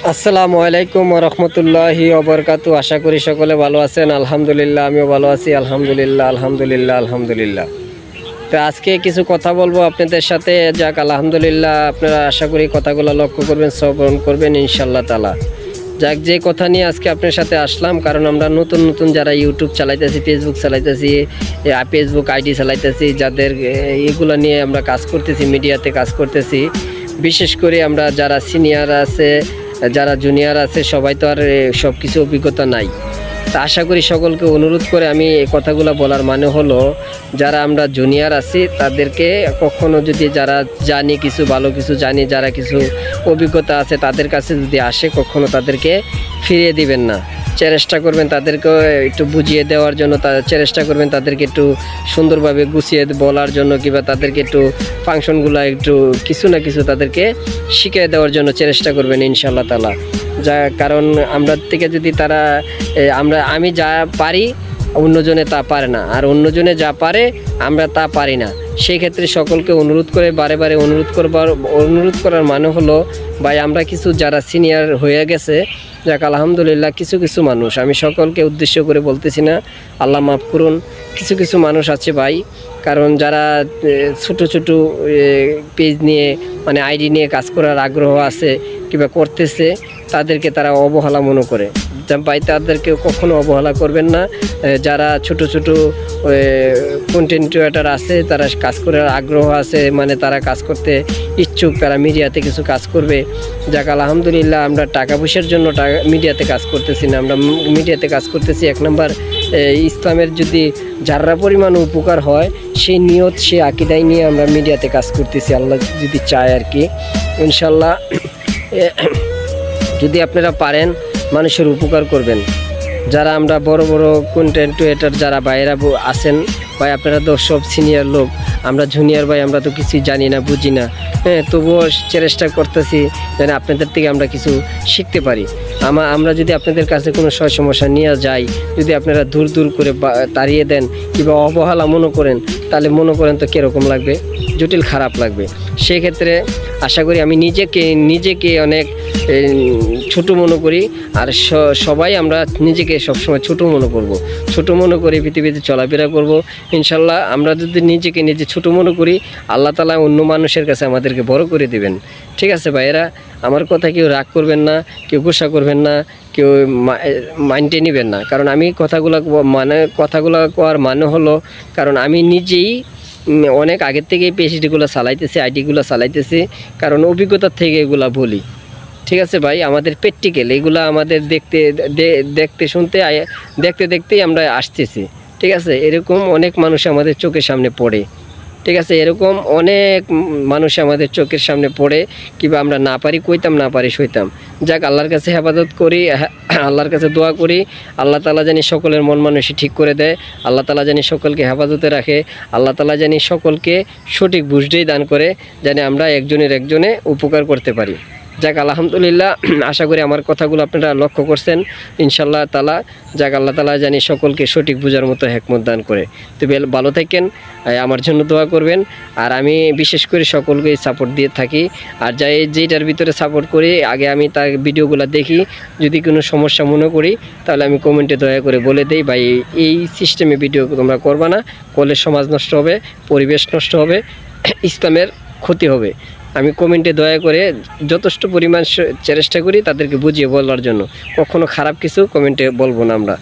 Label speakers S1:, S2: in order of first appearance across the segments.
S1: আসসালামু আলাইকুম ওয়া রাহমাতুল্লাহি ওয়া বারাকাতুহু। আশা করি সকলে ভালো আছেন। আলহামদুলিল্লাহ, আমিও ভালো আছি। আলহামদুলিল্লাহ আলহামদুলিল্লাহ আলহামদুলিল্লাহ। তো আজকে কিছু কথা বলবো আপনাদের সাথে। যাক আলহামদুলিল্লাহ, আপনারা আশা করি কথাগুলো লক্ষ্য করবেন, শ্রবণ করবেন ইনশাআল্লাহ তাআলা। যাক, যে কথা নিয়ে আজকে আপনার সাথে আসলাম, কারণ আমরা নতুন নতুন যারা ইউটিউব চালাইতেছি, ফেসবুক চালাইতেছি, ফেসবুক আইডি চালাইতেছি, যাদের এগুলো নিয়ে আমরা কাজ করতেছি, মিডিয়াতে কাজ করতেছি, বিশেষ করে আমরা যারা সিনিয়র আছে, যারা জুনিয়র আছে, সবাই তো আর সব কিছু অভিজ্ঞতা নাই। তা আশা করি সকলকে অনুরোধ করে আমি এই কথাগুলো বলার মানে হলো, যারা আমরা জুনিয়র আছি তাদেরকে কখনো যদি যারা জানি কিছু ভালো কিছু জানি, যারা কিছু অভিজ্ঞতা আছে তাদের কাছে যদি আসে, কখনো তাদেরকে ফিরিয়ে দিবেন না। চেষ্টা করবেন তাদেরকে একটু বুঝিয়ে দেওয়ার জন্য, চেষ্টা করবেন তাদেরকে একটু সুন্দরভাবে গুছিয়ে বলার জন্য, কিংবা তাদেরকে একটু ফাংশনগুলো একটু কিছু না কিছু তাদেরকে শিখিয়ে দেওয়ার জন্য চেষ্টা করবেন ইনশাআল্লাহ তাআলা। যা কারণ আমরা থেকে যদি তারা আমি যা পারি অন্যজনে তা পারে না, আর অন্যজনে যা পারে আমরা তা পারি না। সেই ক্ষেত্রে সকলকে অনুরোধ করে বারে বারে অনুরোধ করার মানে হলো, ভাই আমরা কিছু যারা সিনিয়র হয়ে গেছে, যাক আলহামদুলিল্লাহ, কিছু কিছু মানুষ, আমি সকলকে উদ্দেশ্য করে বলতেছি না, আল্লাহ মাফ করুন, কিছু কিছু মানুষ আছে ভাই, কারণ যারা ছোট ছোট পেজ নিয়ে মানে আইডি নিয়ে কাজ করার আগ্রহ আছে কিংবা করতেছে, তাদেরকে তারা অবহেলা মনে করে। ভাই তাদেরকে কখনো অবহেলা করবেন না। যারা ছোট ছোট কন্টেন্ট ক্রিয়েটর আছে, তারা কাজ করার আগ্রহ আছে, মানে তারা কাজ করতে ইচ্ছুক, তারা মিডিয়াতে কিছু কাজ করবে। যাক আলহামদুলিল্লাহ, আমরা টাকা পয়সার জন্য মিডিয়াতে কাজ করতেছি না, আমরা মিডিয়াতে কাজ করতেছি এক নম্বর ইসলামের যদি যারা পরিমাণ উপকার হয় সেই নিয়ত, সেই আকিদাই নিয়ে আমরা মিডিয়াতে কাজ করতেছি, আল্লাহ যদি চায় আর কি ইনশাল্লাহ। যদি আপনারা পারেন মানুষের উপকার করবেন। যারা আমরা বড় বড় কন্টেন্ট ক্রিয়েটর যারা বাইরা আছেন ভাই, আপনারা তো সব সিনিয়র লোক, আমরা জুনিয়র ভাই, আমরা তো কিছুই জানি না, বুঝি না। তবুও চেষ্টা করতেছি যেন আপনাদের থেকে আমরা কিছু শিখতে পারি। আমরা যদি আপনাদের কাছে কোনো সমস্যা নিয়ে যাই, যদি আপনারা দূর দূর করে তাড়িয়ে দেন কিংবা অবহেলা মনে করেন, তাহলে মনে করেন তো কীরকম লাগবে, জটিল খারাপ লাগবে। সেক্ষেত্রে আশা করি আমি নিজেকে অনেক ছোট মনে করি, আর সবাই আমরা নিজেকে সবসময় ছোট মনে করব, ছোট মনে করে পৃথিবীতে চলাফেরা করব ইনশাল্লাহ। আমরা যদি নিজেকে নিজে ছোট মনে করি, আল্লাহ তাআলা অন্য মানুষের কাছে আমাদেরকে বড় করে দিবেন। ঠিক আছে ভাইয়েরা, আমার কথা কেউ রাগ করবেন না, কেউ গুসা করবেন না, কেউ মাইন্ডে নেবেন না। কারণ আমি কথাগুলো কোয়ার মানে হলো, কারণ আমি নিজেই অনেক আগের থেকেই পেজগুলো চালাইতেছি, আইডিগুলো চালাইতেছি, কারণ অভিজ্ঞতার থেকে এগুলা বলি। ঠিক আছে ভাই, আমাদের প্র্যাকটিক্যাল এগুলো আমাদের দেখতেই আমরা আসতেছি। ঠিক আছে, এরকম অনেক মানুষ আমাদের চোখের সামনে পড়ে। ঠিক আছে, এরকম অনেক মানুষ আমাদের চোখের সামনে পড়ে, কিংবা আমরা না পারি কইতাম, না পারি সইতাম। যাক, আল্লাহর কাছে হেফাজত করি, আল্লাহর কাছে দোয়া করি, আল্লাহ তাআলা জানি সকলের মন মানসিক ঠিক করে দেয়, আল্লাহ তাআলা জানি সকলকে হেফাজতে রাখে, আল্লাহ তাআলা জানি সকলকে সঠিক বুঝতেই দান করে, জানি আমরা একজনে উপকার করতে পারি। যাক আলহামদুলিল্লাহ, আশা করি আমার কথাগুলো আপনারা লক্ষ্য করছেন ইনশাআল্লাহ তাআলা। যাক, আল্লাহ তাআলা জানি সকলকে সঠিক বোঝার মতো হিকমত দান করে। তো ভালো থাকেন, আমার জন্য দোয়া করবেন। আর আমি বিশেষ করে সকলকে সাপোর্ট দিয়ে থাকি, আর যেটার ভিতরে সাপোর্ট করি, আগে আমি তার ভিডিওগুলো দেখি, যদি কোনো সমস্যা মনে করি তাহলে আমি কমেন্টে দয়া করে বলে দেই, ভাই এই সিস্টেমে ভিডিও তোমরা করবা না, করলে সমাজ নষ্ট হবে, পরিবেশ নষ্ট হবে, ইসলামের ক্ষতি হবে। আমি কমেন্টে দয়া করে যথেষ্ট পরিমাণ চেষ্টা করি তাদেরকে বুঝিয়ে বলার জন্য, কখনো খারাপ কিছু কমেন্টে বলবো না আমরা।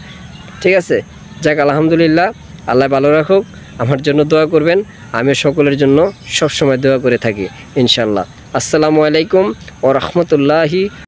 S1: ঠিক আছে, যাক আলহামদুলিল্লাহ, আল্লাহ ভালো রাখুক, আমার জন্য দোয়া করবেন, আমি সকলের জন্য সবসময় দোয়া করে থাকি ইনশাআল্লাহ। আসসালামু আলাইকুম ওয়া রাহমাতুল্লাহি।